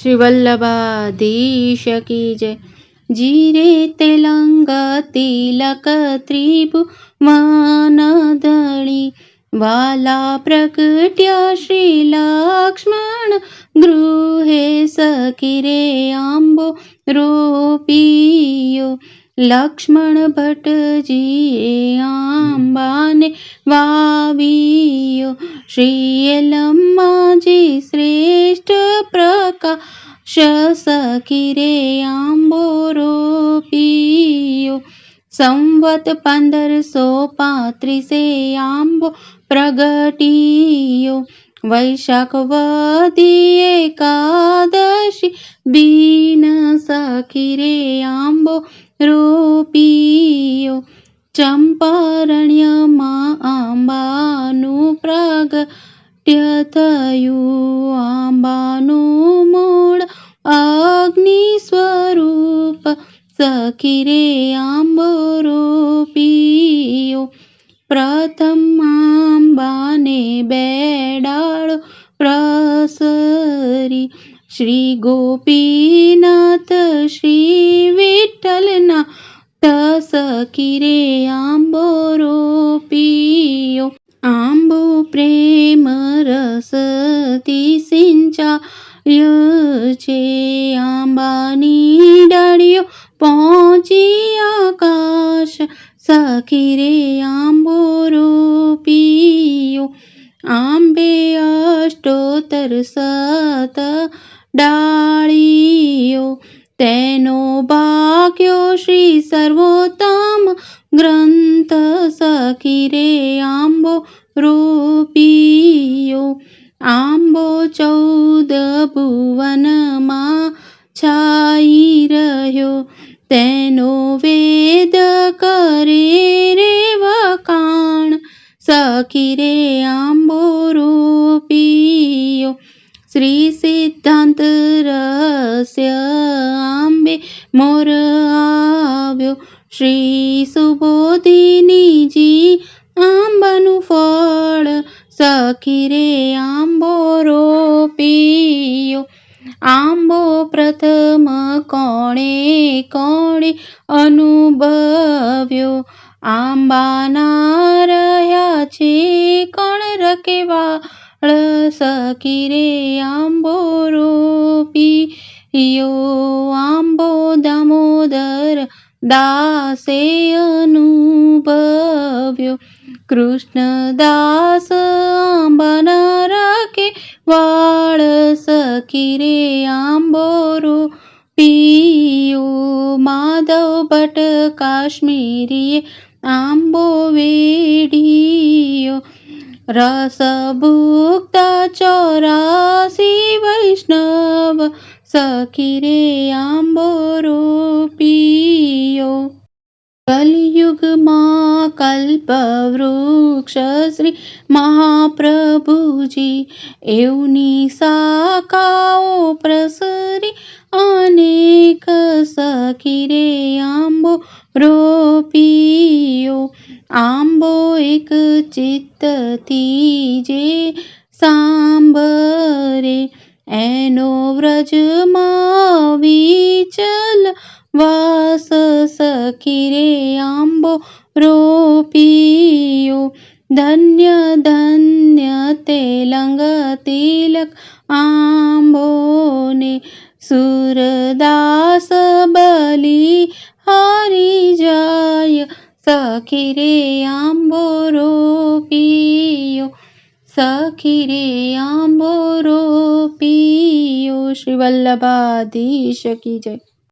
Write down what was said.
श्री वल्लभाधीश की जय। जीरे तेलंग तिलक त्रिभुवन धणी वाला प्रकट्या श्री लक्ष्मण गृहे सखी रे आंबो रोपियो। लक्ष्मण भट्टजीए आंबाने वावियो। श्रीयलम्माजी श्रेष्ठ प्रकाश सखी रे आंबो रोपियो। संवत 1535 आंबो प्रगटियो। वैशाख वदी एकादशी बीन सखी रे आंबो रोपियो। चंपारण्यमां आंबानु प्रागट्य थयुं। आंबानु मूळ अग्नि स्वरूप सखी रे आंबो रोपियो। प्रथम आंबाने बेडाळो प्रसरी। श्री गोपीनाथ श्री विठ्ठलनाथ सखी रे आंबो रोपियो। आंबो प्रेम रसती सिंचाय छे। आंबानी डाळीओ पહોંચી आकाश सखी रे आंबो रोपियो। आंबे अष्टोत्तर 7 डाळीओ। तेनो भाग्यो श्री सर्वोत्तम ग्रंथ सखी रे आंबो रोपियो। आंबो 14 भुवनमा छाई रह्यो। तेनो वेद करे रे वखाण सखी रे आंबो रोपियो। श्री सिद्धांत रहस्य आंबे मोर આવ્યો। श्री सुबोधिनीजी आंबानु फळ सखी रे आंबो रोपियो। आंबो प्रथम कोणे कोणे अनुभव्यो। आंबाना રહ્યા છે કોણ રખેવાળ સખી રે આંબો રોપિયો। આંબો દામોદર દાસે અનુભવ્યો। કૃષ્ણદાસ આંબાના રખેવાળ સખી રે આંબો રોપિયો। માધવ ભટ્ટ કાશ્મીરીએ आंबो वेडियो। रस भुक्ता 84 वैष्णव सखी रे आंबो रोपियो। कलयुग मां कल्पवृक्ष श्री महाप्रभुजी एवनी शाखाओ प्रसरी अनेक सखी रे आंबो रोपियो। आंबो एक चित्तथी जे सांभरे एनो व्रजमां विचल वास सखी रे आंबो रोपियो। धन्य धन्य तेलंग तिलक आंबोने सूरदास बलि हारी जाय सखी रे आंबो रोपियो। सखी रे आंबो रोपियो। श्री वल्लभाधीश की जय।